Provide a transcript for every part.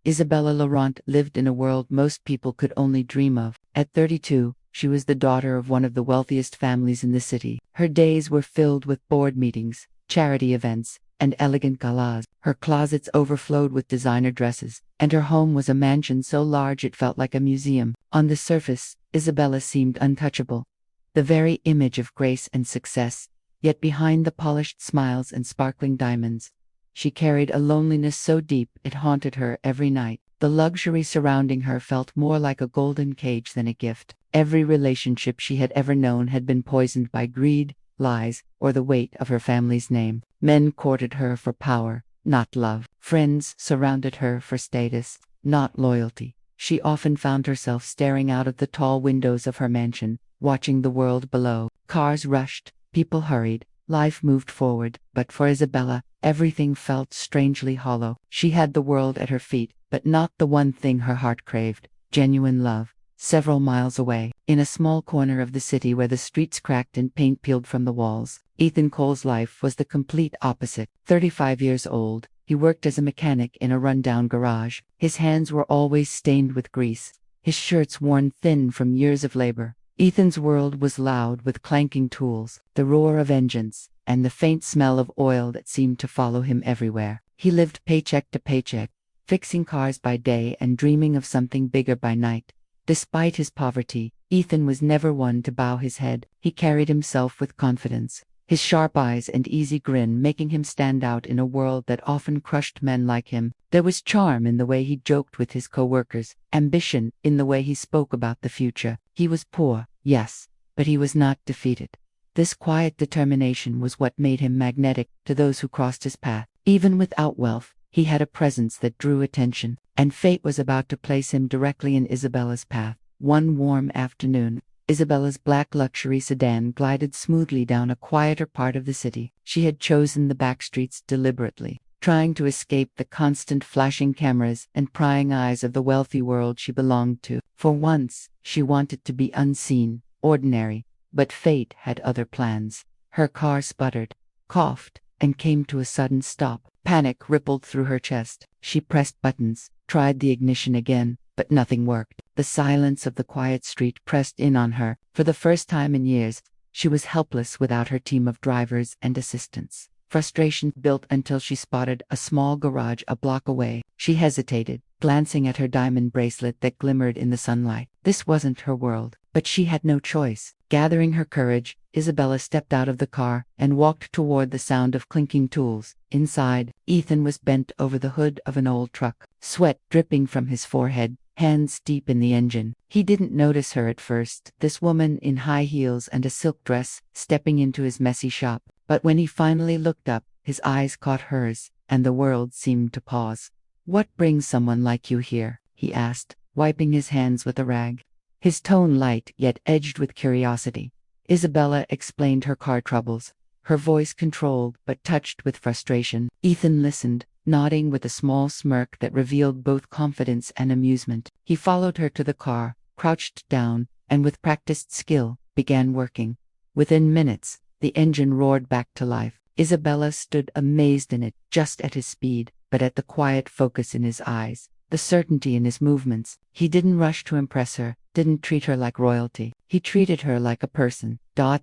Isabella Laurent lived in a world most people could only dream of. At 32, she was the daughter of one of the wealthiest families in the city. Her days were filled with board meetings, charity events, and elegant galas. Her closets overflowed with designer dresses, and her home was a mansion so large it felt like a museum. On the surface, Isabella seemed untouchable, the very image of grace and success, yet behind the polished smiles and sparkling diamonds, she carried a loneliness so deep it haunted her every night. The luxury surrounding her felt more like a golden cage than a gift. Every relationship she had ever known had been poisoned by greed, lies, or the weight of her family's name. Men courted her for power, not love. Friends surrounded her for status, not loyalty. She often found herself staring out of the tall windows of her mansion, watching the world below. Cars rushed, people hurried, life moved forward, but for Isabella, everything felt strangely hollow. She had the world at her feet, but not the one thing her heart craved: genuine love. Several miles away, in a small corner of the city where the streets cracked and paint peeled from the walls, Ethan Cole's life was the complete opposite. 35 years old, he worked as a mechanic in a rundown garage. His hands were always stained with grease, his shirts worn thin from years of labor. Ethan's world was loud with clanking tools, the roar of engines, and the faint smell of oil that seemed to follow him everywhere. He lived paycheck to paycheck, fixing cars by day and dreaming of something bigger by night. Despite his poverty, Ethan was never one to bow his head. He carried himself with confidence, his sharp eyes and easy grin making him stand out in a world that often crushed men like him. There was charm in the way he joked with his co-workers, ambition in the way he spoke about the future. He was poor, yes, but he was not defeated. This quiet determination was what made him magnetic to those who crossed his path. Even without wealth, he had a presence that drew attention, and fate was about to place him directly in Isabella's path. One warm afternoon, Isabella's black luxury sedan glided smoothly down a quieter part of the city. She had chosen the back streets deliberately, trying to escape the constant flashing cameras and prying eyes of the wealthy world she belonged to. For once, she wanted to be unseen, ordinary, but fate had other plans. Her car sputtered, coughed, and came to a sudden stop. Panic rippled through her chest. She pressed buttons, tried the ignition again, but nothing worked. The silence of the quiet street pressed in on her. For the first time in years, she was helpless without her team of drivers and assistants. Frustration built until she spotted a small garage a block away. She hesitated, glancing at her diamond bracelet that glimmered in the sunlight. This wasn't her world, but she had no choice. Gathering her courage, Isabella stepped out of the car and walked toward the sound of clinking tools. Inside, Ethan was bent over the hood of an old truck, sweat dripping from his forehead, hands deep in the engine. He didn't notice her at first, this woman in high heels and a silk dress, stepping into his messy shop. But when he finally looked up, his eyes caught hers, and the world seemed to pause. "What brings someone like you here?" he asked, wiping his hands with a rag. His tone light yet edged with curiosity. Isabella explained her car troubles, her voice controlled but touched with frustration. Ethan listened, nodding with a small smirk that revealed both confidence and amusement. He followed her to the car, crouched down, and with practiced skill, began working. Within minutes, the engine roared back to life. Isabella stood amazed in it, just at his speed, but at the quiet focus in his eyes, the certainty in his movements. He didn't rush to impress her, didn't treat her like royalty. He treated her like a person.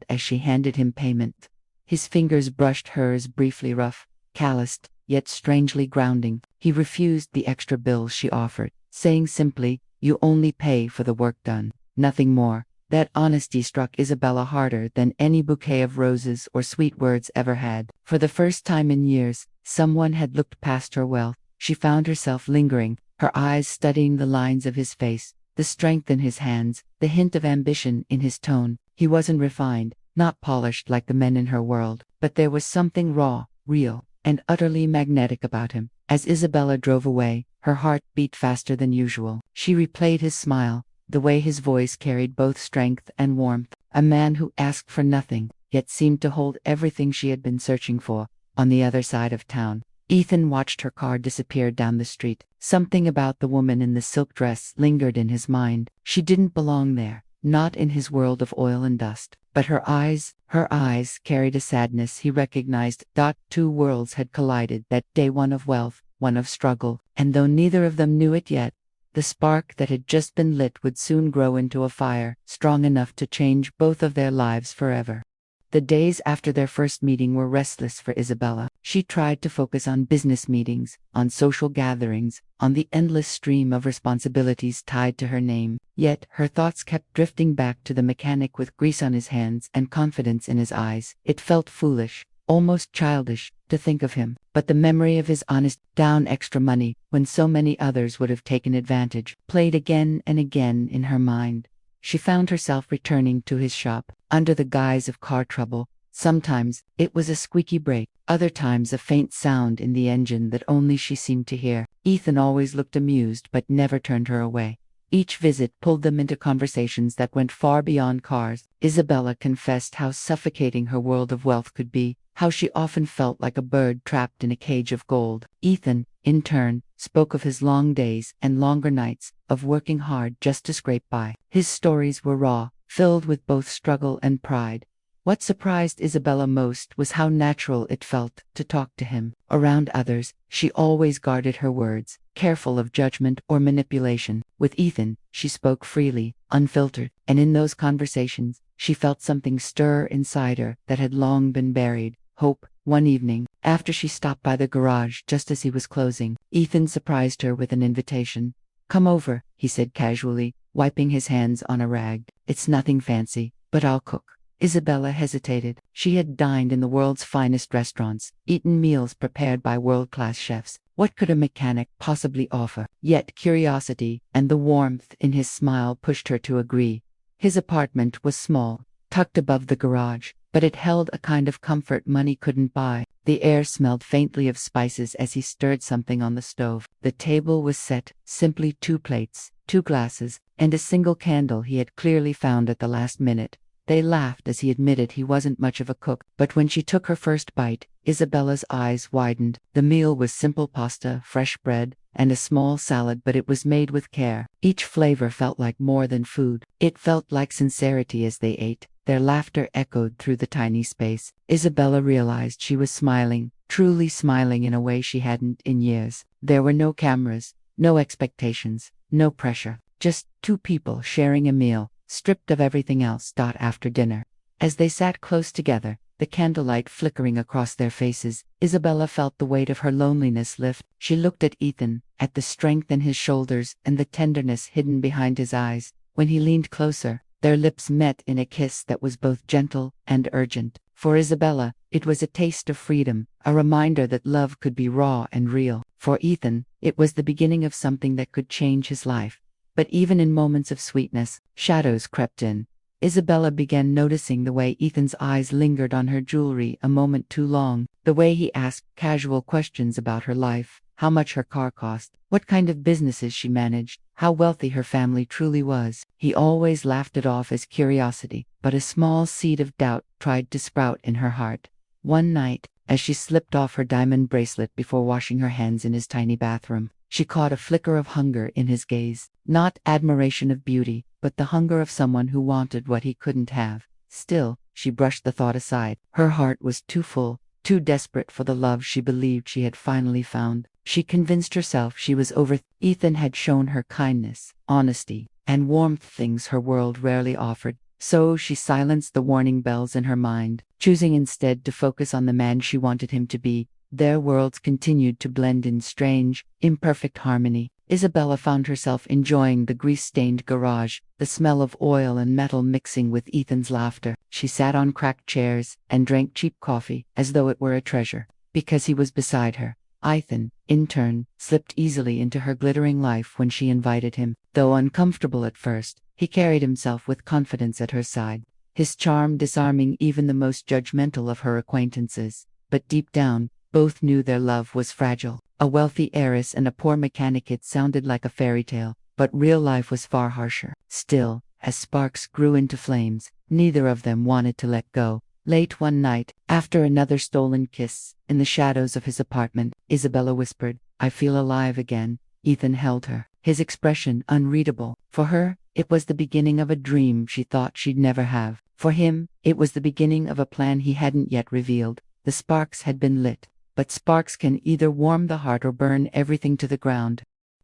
As she handed him payment, his fingers brushed hers briefly, rough, calloused, yet strangely grounding. He refused the extra bills she offered, saying simply, "You only pay for the work done, nothing more." That honesty struck Isabella harder than any bouquet of roses or sweet words ever had. For the first time in years, someone had looked past her wealth. She found herself lingering, her eyes studying the lines of his face, the strength in his hands, the hint of ambition in his tone. He wasn't refined, not polished like the men in her world, but there was something raw, real, and utterly magnetic about him. As Isabella drove away, her heart beat faster than usual. She replayed his smile, the way his voice carried both strength and warmth. A man who asked for nothing, yet seemed to hold everything she had been searching for, on the other side of town. Ethan watched her car disappear down the street. Something about the woman in the silk dress lingered in his mind. She didn't belong there, not in his world of oil and dust. But her eyes carried a sadness he recognized. Two worlds had collided that day, one of wealth, one of struggle, and though neither of them knew it yet, the spark that had just been lit would soon grow into a fire, strong enough to change both of their lives forever. The days after their first meeting were restless for Isabella. She tried to focus on business meetings, on social gatherings, on the endless stream of responsibilities tied to her name. Yet her thoughts kept drifting back to the mechanic with grease on his hands and confidence in his eyes. It felt foolish, almost childish, to think of him, but the memory of his honest, down extra money, when so many others would have taken advantage, played again and again in her mind. She found herself returning to his shop, under the guise of car trouble. Sometimes it was a squeaky brake, other times a faint sound in the engine that only she seemed to hear. Ethan always looked amused but never turned her away. Each visit pulled them into conversations that went far beyond cars. Isabella confessed how suffocating her world of wealth could be, how she often felt like a bird trapped in a cage of gold. Ethan, in turn, spoke of his long days and longer nights, of working hard just to scrape by. His stories were raw, filled with both struggle and pride. What surprised Isabella most was how natural it felt to talk to him. Around others, she always guarded her words, careful of judgment or manipulation. With Ethan, she spoke freely, unfiltered, and in those conversations, she felt something stir inside her that had long been buried. Hope. One evening, after she stopped by the garage just as he was closing, Ethan surprised her with an invitation. "Come over," he said casually, wiping his hands on a rag. "It's nothing fancy, but I'll cook." Isabella hesitated. She had dined in the world's finest restaurants, eaten meals prepared by world-class chefs. What could a mechanic possibly offer? Yet curiosity and the warmth in his smile pushed her to agree. His apartment was small, tucked above the garage, but it held a kind of comfort money couldn't buy. The air smelled faintly of spices as he stirred something on the stove. The table was set, simply 2 plates, 2 glasses, and a single candle he had clearly found at the last minute. They laughed as he admitted he wasn't much of a cook, but when she took her first bite, Isabella's eyes widened. The meal was simple pasta, fresh bread, and a small salad, but it was made with care. Each flavor felt like more than food. It felt like sincerity as they ate. Their laughter echoed through the tiny space. Isabella realized she was smiling, truly smiling in a way she hadn't in years. There were no cameras, no expectations, no pressure. Just 2 people sharing a meal, stripped of everything else. After dinner, as they sat close together, the candlelight flickering across their faces, Isabella felt the weight of her loneliness lift. She looked at Ethan, at the strength in his shoulders and the tenderness hidden behind his eyes. When he leaned closer, their lips met in a kiss that was both gentle and urgent. For Isabella, it was a taste of freedom, a reminder that love could be raw and real. For Ethan, it was the beginning of something that could change his life. But even in moments of sweetness, shadows crept in. Isabella began noticing the way Ethan's eyes lingered on her jewelry a moment too long, the way he asked casual questions about her life, how much her car cost, what kind of businesses she managed, how wealthy her family truly was. He always laughed it off as curiosity, but a small seed of doubt tried to sprout in her heart. One night, as she slipped off her diamond bracelet before washing her hands in his tiny bathroom, she caught a flicker of hunger in his gaze, not admiration of beauty, but the hunger of someone who wanted what he couldn't have. Still, she brushed the thought aside. Her heart was too full, too desperate for the love she believed she had finally found. She convinced herself she was over. Ethan had shown her kindness, honesty, and warmth, things her world rarely offered. So she silenced the warning bells in her mind, choosing instead to focus on the man she wanted him to be. Their worlds continued to blend in strange, imperfect harmony. Isabella found herself enjoying the grease-stained garage, the smell of oil and metal mixing with Ethan's laughter. She sat on cracked chairs and drank cheap coffee, as though it were a treasure, because he was beside her. Ethan, in turn, slipped easily into her glittering life when she invited him. Though uncomfortable at first, he carried himself with confidence at her side, his charm disarming even the most judgmental of her acquaintances. But deep down, both knew their love was fragile. A wealthy heiress and a poor mechanic, it sounded like a fairy tale, but real life was far harsher. Still, as sparks grew into flames, neither of them wanted to let go. Late one night, after another stolen kiss, in the shadows of his apartment, Isabella whispered, "I feel alive again." Ethan held her, his expression unreadable. For her, it was the beginning of a dream she thought she'd never have. For him, it was the beginning of a plan he hadn't yet revealed. The sparks had been lit, but sparks can either warm the heart or burn everything to the ground.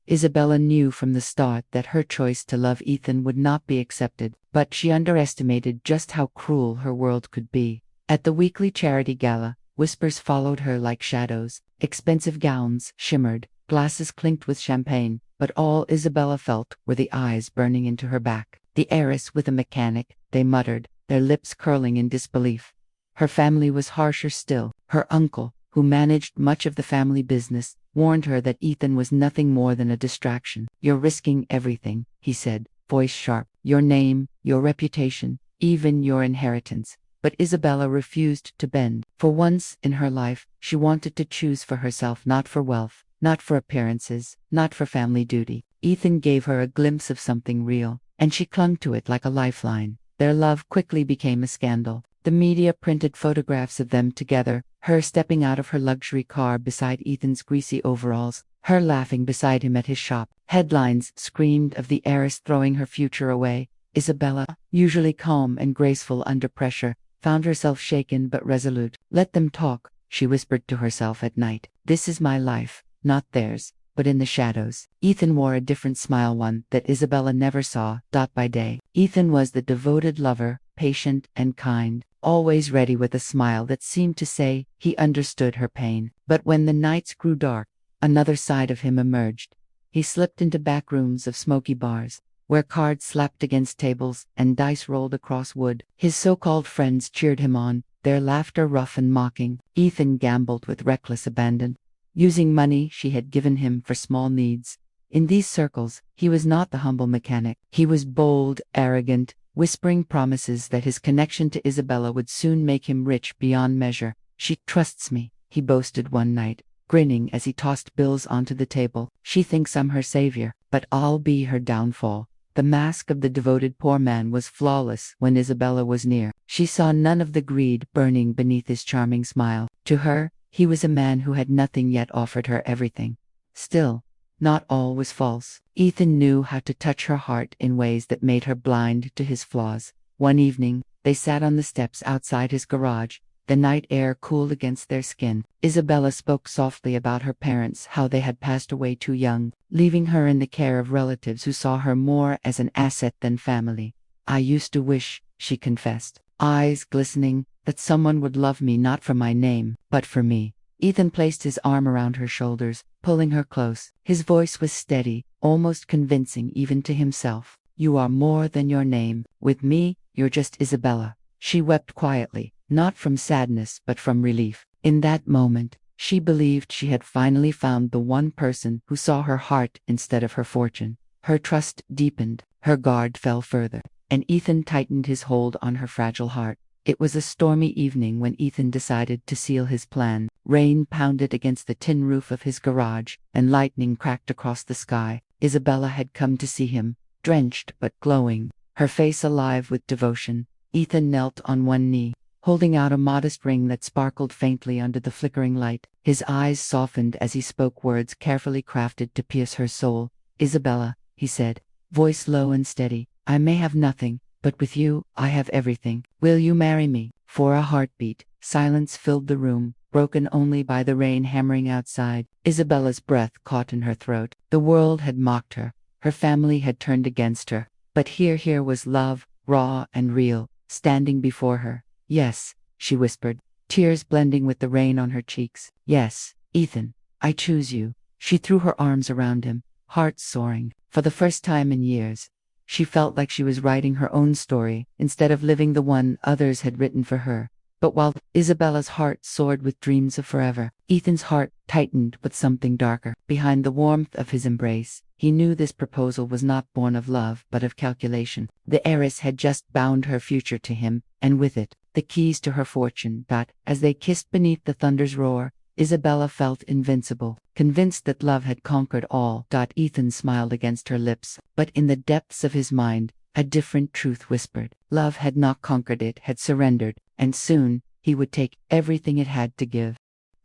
Isabella knew from the start that her choice to love Ethan would not be accepted, but she underestimated just how cruel her world could be. At the weekly charity gala, whispers followed her like shadows. Expensive gowns shimmered, glasses clinked with champagne, but all Isabella felt were the eyes burning into her back. The heiress with a mechanic, they muttered, their lips curling in disbelief. Her family was harsher still. Her uncle, who managed much of the family business, warned her that Ethan was nothing more than a distraction. "You're risking everything," he said, voice sharp. "Your name, your reputation, even your inheritance." But Isabella refused to bend. For once in her life, she wanted to choose for herself, not for wealth, not for appearances, not for family duty. Ethan gave her a glimpse of something real, and she clung to it like a lifeline. Their love quickly became a scandal. The media printed photographs of them together, her stepping out of her luxury car beside Ethan's greasy overalls, her laughing beside him at his shop. Headlines screamed of the heiress throwing her future away. Isabella, usually calm and graceful under pressure, found herself shaken but resolute. "Let them talk," she whispered to herself at night. "This is my life, not theirs." But in the shadows, Ethan wore a different smile, one that Isabella never saw. By day, Ethan was the devoted lover, patient and kind, always ready with a smile that seemed to say he understood her pain. But when the nights grew dark, another side of him emerged. He slipped into back rooms of smoky bars, where cards slapped against tables and dice rolled across wood. His so-called friends cheered him on, their laughter rough and mocking. Ethan gambled with reckless abandon, using money she had given him for small needs. In these circles, he was not the humble mechanic. He was bold, arrogant, whispering promises that his connection to Isabella would soon make him rich beyond measure. "She trusts me," he boasted one night, grinning as he tossed bills onto the table. "She thinks I'm her savior, but I'll be her downfall." The mask of the devoted poor man was flawless when Isabella was near. She saw none of the greed burning beneath his charming smile. To her, he was a man who had nothing yet offered her everything. Still, not all was false. Ethan knew how to touch her heart in ways that made her blind to his flaws. One evening, they sat on the steps outside his garage. The night air cooled against their skin. Isabella spoke softly about her parents, how they had passed away too young, leaving her in the care of relatives who saw her more as an asset than family. "I used to wish," she confessed, eyes glistening, "that someone would love me not for my name, but for me." Ethan placed his arm around her shoulders, pulling her close. His voice was steady, almost convincing even to himself. "You are more than your name. With me, you're just Isabella." She wept quietly, not from sadness but from relief. In that moment, she believed she had finally found the one person who saw her heart instead of her fortune. Her trust deepened, her guard fell further, and Ethan tightened his hold on her fragile heart. It was a stormy evening when Ethan decided to seal his plan. Rain pounded against the tin roof of his garage, and lightning cracked across the sky. Isabella had come to see him, drenched but glowing, her face alive with devotion. Ethan knelt on one knee, holding out a modest ring that sparkled faintly under the flickering light. His eyes softened as he spoke words carefully crafted to pierce her soul. "Isabella," he said, voice low and steady, "I may have nothing, but with you, I have everything. Will you marry me?" For a heartbeat, silence filled the room, broken only by the rain hammering outside. Isabella's breath caught in her throat. The world had mocked her. Her family had turned against her. But here was love, raw and real, standing before her. "Yes," she whispered, tears blending with the rain on her cheeks. "Yes, Ethan, I choose you." She threw her arms around him, heart soaring. For the first time in years, she felt like she was writing her own story instead of living the one others had written for her. But while Isabella's heart soared with dreams of forever, Ethan's heart tightened with something darker. Behind the warmth of his embrace, he knew this proposal was not born of love but of calculation. The heiress had just bound her future to him, and with it, the keys to her fortune. As they kissed beneath the thunder's roar, Isabella felt invincible, convinced that love had conquered all. Ethan smiled against her lips, but in the depths of his mind, a different truth whispered. Love had not conquered, it had surrendered, and soon, he would take everything it had to give.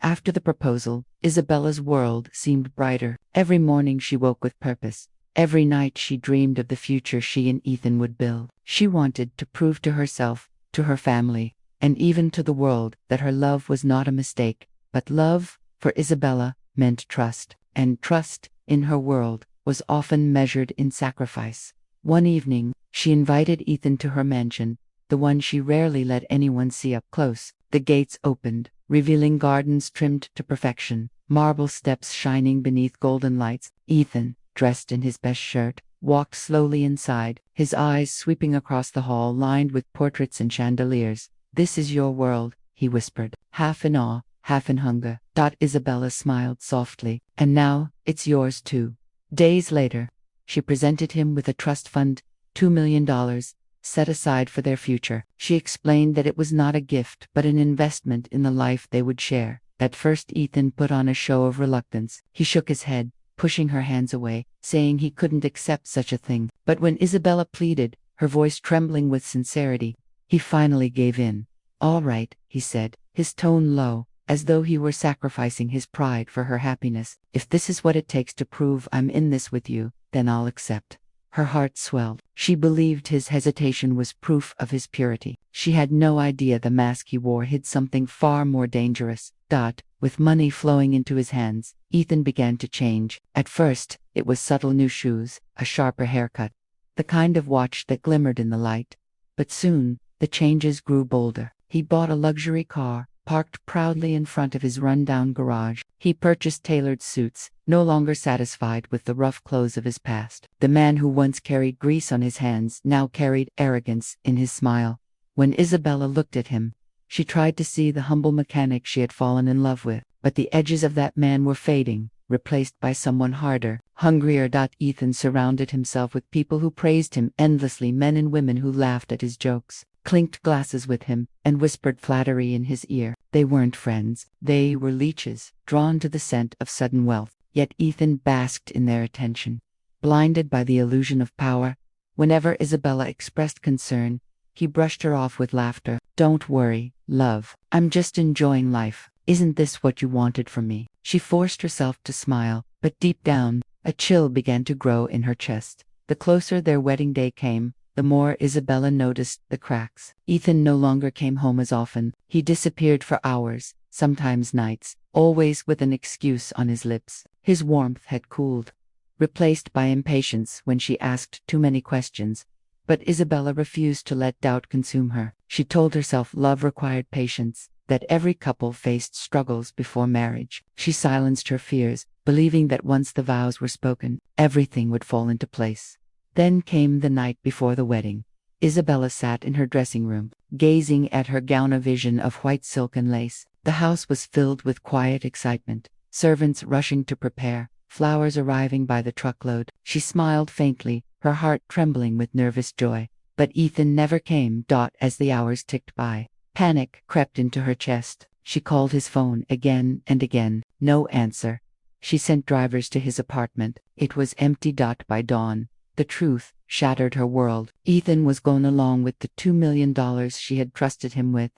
After the proposal, Isabella's world seemed brighter. Every morning she woke with purpose. Every night she dreamed of the future she and Ethan would build. She wanted to prove to herself, to her family, and even to the world that her love was not a mistake, but But love, for Isabella, meant trust, and trust, in her world, was often measured in sacrifice. One evening, she invited Ethan to her mansion, the one she rarely let anyone see up close. The gates opened, revealing gardens trimmed to perfection, marble steps shining beneath golden lights. Ethan, dressed in his best shirt, walked slowly inside, his eyes sweeping across the hall lined with portraits and chandeliers. "This is your world," he whispered, half in awe, half in hunger. Isabella smiled softly. "And now, it's yours too." Days later, she presented him with a trust fund, $2 million, set aside for their future. She explained that it was not a gift but an investment in the life they would share. At first Ethan put on a show of reluctance. He shook his head, pushing her hands away, saying he couldn't accept such a thing. But when Isabella pleaded, her voice trembling with sincerity, he finally gave in. "All right," he said, his tone low, as though he were sacrificing his pride for her happiness. "If this is what it takes to prove I'm in this with you, then I'll accept." Her heart swelled. She believed his hesitation was proof of his purity. She had no idea the mask he wore hid something far more dangerous. With money flowing into his hands, Ethan began to change. At first, it was subtle new shoes, a sharper haircut, the kind of watch that glimmered in the light. But soon, the changes grew bolder. He bought a luxury car, parked proudly in front of his run-down garage. He purchased tailored suits, no longer satisfied with the rough clothes of his past. The man who once carried grease on his hands now carried arrogance in his smile. When Isabella looked at him, she tried to see the humble mechanic she had fallen in love with, but the edges of that man were fading, replaced by someone harder, hungrier. Ethan surrounded himself with people who praised him endlessly, men and women who laughed at his jokes, clinked glasses with him, and whispered flattery in his ear. They weren't friends, they were leeches, drawn to the scent of sudden wealth. Yet Ethan basked in their attention. Blinded by the illusion of power, whenever Isabella expressed concern, he brushed her off with laughter. "Don't worry, love. I'm just enjoying life. Isn't this what you wanted from me?" She forced herself to smile, but deep down, a chill began to grow in her chest. The closer their wedding day came, the more Isabella noticed the cracks. Ethan no longer came home as often. He disappeared for hours, sometimes nights, always with an excuse on his lips. His warmth had cooled, replaced by impatience when she asked too many questions. But Isabella refused to let doubt consume her. She told herself love required patience, that every couple faced struggles before marriage. She silenced her fears, believing that once the vows were spoken, everything would fall into place. Then came the night before the wedding. Isabella sat in her dressing room, gazing at her gown, a vision of white silk and lace. The house was filled with quiet excitement, servants rushing to prepare, flowers arriving by the truckload. She smiled faintly, her heart trembling with nervous joy. But Ethan never came. As the hours ticked by, panic crept into her chest. She called his phone again and again. No answer. She sent drivers to his apartment. It was empty. By dawn, the truth shattered her world. Ethan was gone along with the $2 million she had trusted him with.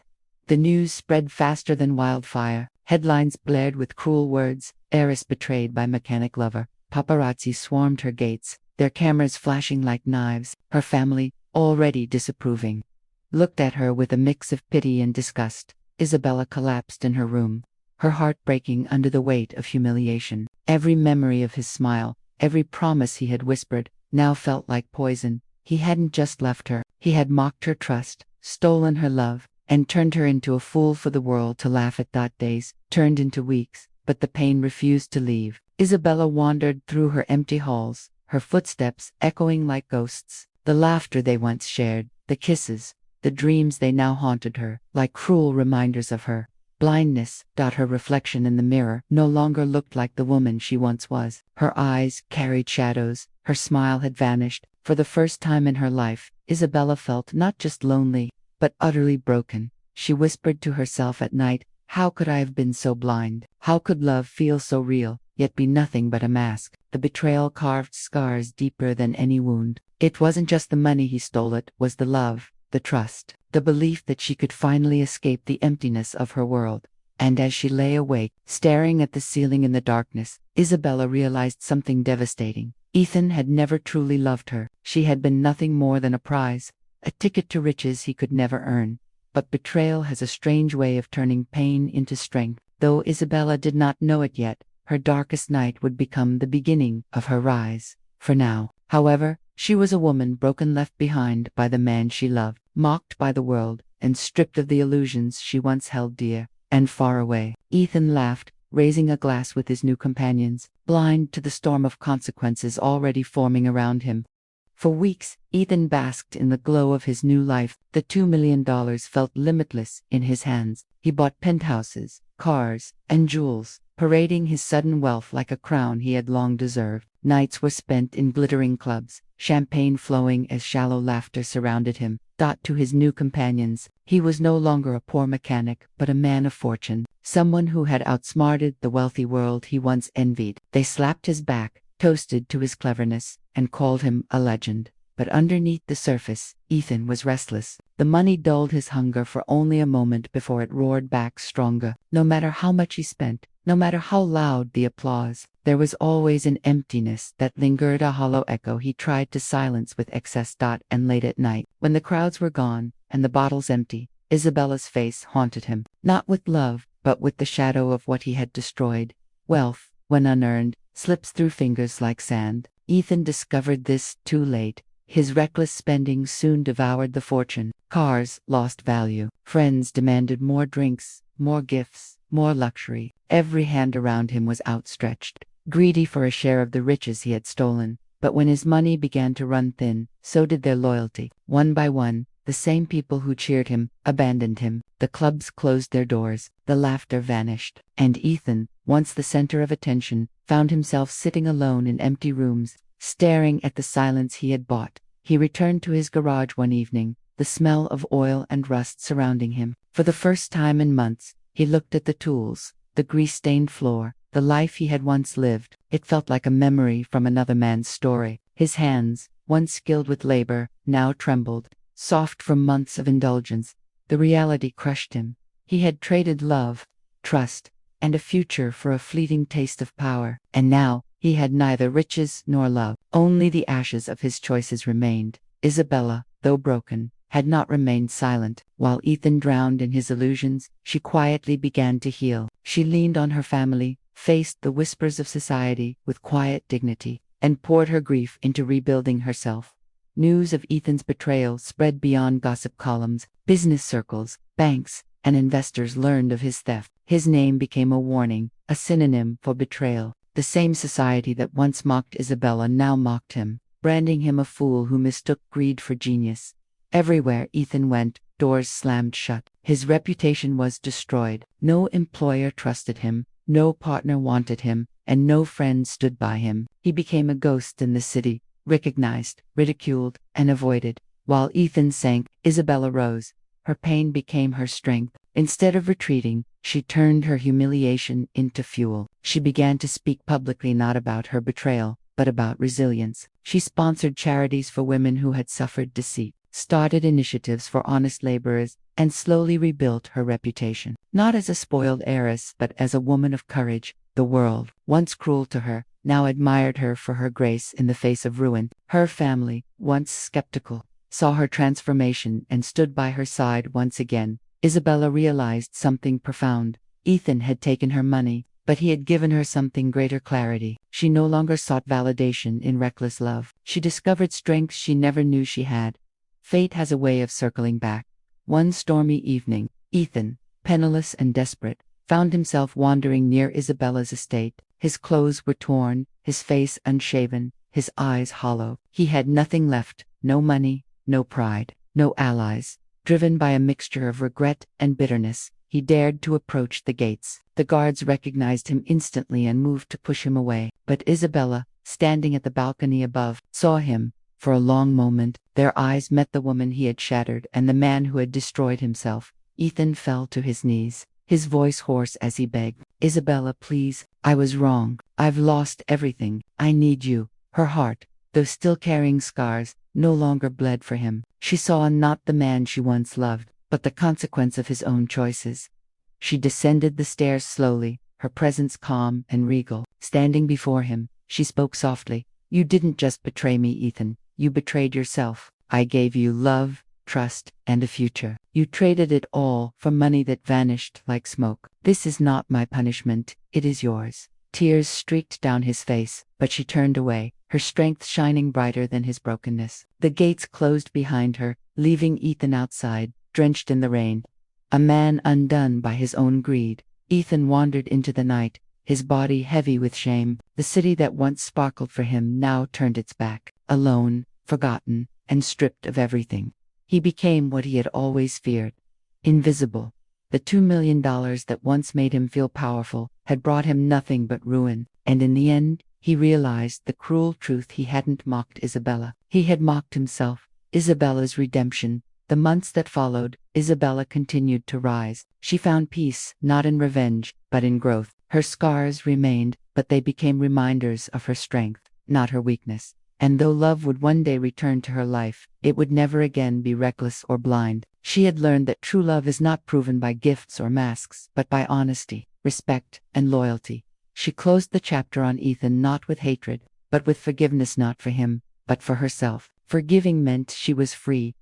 The news spread faster than wildfire. Headlines blared with cruel words: "Heiress betrayed by mechanic lover." Paparazzi swarmed her gates, their cameras flashing like knives. Her family, already disapproving, looked at her with a mix of pity and disgust. Isabella collapsed in her room, her heart breaking under the weight of humiliation. Every memory of his smile, every promise he had whispered, now felt like poison. He hadn't just left her, he had mocked her trust, stolen her love, and turned her into a fool for the world to laugh at. Days turned into weeks, but the pain refused to leave. Isabella wandered through her empty halls, her footsteps echoing like ghosts. The laughter they once shared, the kisses, the dreams they now haunted her, like cruel reminders of her blindness. Her reflection in the mirror no longer looked like the woman she once was. Her eyes carried shadows, her smile had vanished. For the first time in her life, Isabella felt not just lonely, but utterly broken. She whispered to herself at night, "How could I have been so blind? How could love feel so real, yet be nothing but a mask?" The betrayal carved scars deeper than any wound. It wasn't just the money he stole, it was the love, the trust, the belief that she could finally escape the emptiness of her world. And as she lay awake, staring at the ceiling in the darkness, Isabella realized something devastating. Ethan had never truly loved her. She had been nothing more than a prize, a ticket to riches he could never earn. But betrayal has a strange way of turning pain into strength. Though Isabella did not know it yet, her darkest night would become the beginning of her rise. For now, however, she was a woman broken, left behind by the man she loved, mocked by the world, and stripped of the illusions she once held dear. And far away, Ethan laughed, raising a glass with his new companions, blind to the storm of consequences already forming around him. For weeks, Ethan basked in the glow of his new life. The $2 million felt limitless in his hands. He bought penthouses, cars, and jewels, parading his sudden wealth like a crown he had long deserved. Nights were spent in glittering clubs, champagne flowing as shallow laughter surrounded him. To his new companions, he was no longer a poor mechanic, but a man of fortune, someone who had outsmarted the wealthy world he once envied. They slapped his back, toasted to his cleverness, and called him a legend. But underneath the surface, Ethan was restless. The money dulled his hunger for only a moment before it roared back stronger. No matter how much he spent, no matter how loud the applause, there was always an emptiness that lingered, a hollow echo he tried to silence with excess. And late at night, when the crowds were gone and the bottles empty, Isabella's face haunted him, not with love, but with the shadow of what he had destroyed. Wealth, when unearned, slips through fingers like sand. Ethan discovered this too late. His reckless spending soon devoured the fortune. Cars lost value. Friends demanded more drinks, more gifts, more luxury. Every hand around him was outstretched, greedy for a share of the riches he had stolen. But when his money began to run thin, so did their loyalty. One by one, the same people who cheered him abandoned him. The clubs closed their doors, the laughter vanished, and Ethan, once the center of attention, found himself sitting alone in empty rooms, staring at the silence he had bought. He returned to his garage one evening, the smell of oil and rust surrounding him. For the first time in months, he looked at the tools, the grease-stained floor, the life he had once lived. It felt like a memory from another man's story. His hands, once skilled with labor, now trembled, soft from months of indulgence. The reality crushed him. He had traded love, trust, and a future for a fleeting taste of power. And now, he had neither riches nor love. Only the ashes of his choices remained. Isabella, though broken, had not remained silent. While Ethan drowned in his illusions, she quietly began to heal. She leaned on her family, faced the whispers of society with quiet dignity, and poured her grief into rebuilding herself. News of Ethan's betrayal spread beyond gossip columns. Business circles, banks, and investors learned of his theft. His name became a warning, a synonym for betrayal. The same society that once mocked Isabella now mocked him, branding him a fool who mistook greed for genius. Everywhere Ethan went, doors slammed shut. His reputation was destroyed. No employer trusted him, no partner wanted him, and no friend stood by him. He became a ghost in the city, recognized, ridiculed, and avoided. While Ethan sank, Isabella rose. Her pain became her strength. Instead of retreating, she turned her humiliation into fuel. She began to speak publicly, not about her betrayal, but about resilience. She sponsored charities for women who had suffered deceit, started initiatives for honest laborers, and slowly rebuilt her reputation. Not as a spoiled heiress, but as a woman of courage. The world, once cruel to her, now admired her for her grace in the face of ruin. Her family, once skeptical, saw her transformation and stood by her side once again. Isabella realized something profound. Ethan had taken her money, but he had given her something greater: clarity. She no longer sought validation in reckless love. She discovered strength she never knew she had. Fate has a way of circling back. One stormy evening, Ethan, penniless and desperate, found himself wandering near Isabella's estate. His clothes were torn, his face unshaven, his eyes hollow. He had nothing left, no money, no pride, no allies. Driven by a mixture of regret and bitterness, he dared to approach the gates. The guards recognized him instantly and moved to push him away. But Isabella, standing at the balcony above, saw him. For a long moment, their eyes met, the woman he had shattered and the man who had destroyed himself. Ethan fell to his knees, his voice hoarse as he begged, "Isabella, please, I was wrong. I've lost everything. I need you." Her heart, though still carrying scars, no longer bled for him. She saw not the man she once loved, but the consequence of his own choices. She descended the stairs slowly, her presence calm and regal. Standing before him, she spoke softly, "You didn't just betray me, Ethan. You betrayed yourself. I gave you love, trust, and a future. You traded it all for money that vanished like smoke. This is not my punishment, it is yours. Tears streaked down his face, but she turned away, her strength shining brighter than his brokenness. The gates closed behind her, leaving Ethan outside, drenched in the rain. A man undone by his own greed. Ethan wandered into the night, his body heavy with shame. The city that once sparkled for him now turned its back. Alone, forgotten, and stripped of everything. He became what he had always feared. Invisible. The $2 million that once made him feel powerful had brought him nothing but ruin, and in the end, he realized the cruel truth. He hadn't mocked Isabella. He had mocked himself. Isabella's redemption. The months that followed, Isabella continued to rise. She found peace, not in revenge, but in growth. Her scars remained, but they became reminders of her strength, not her weakness. And though love would one day return to her life, it would never again be reckless or blind. She had learned that true love is not proven by gifts or masks, but by honesty, respect, and loyalty. She closed the chapter on Ethan not with hatred, but with forgiveness, not for him, but for herself. Forgiving meant she was free.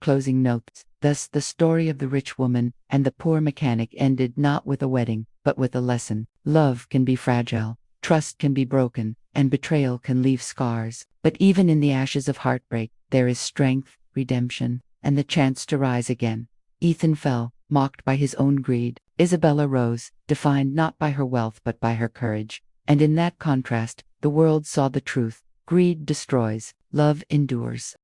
Closing notes. Thus the story of the rich woman and the poor mechanic ended not with a wedding, but with a lesson. Love can be fragile, trust can be broken, and betrayal can leave scars. But even in the ashes of heartbreak, there is strength, redemption, and the chance to rise again. Ethan fell, mocked by his own greed. Isabella rose, defined not by her wealth but by her courage. And in that contrast, the world saw the truth. Greed destroys, love endures.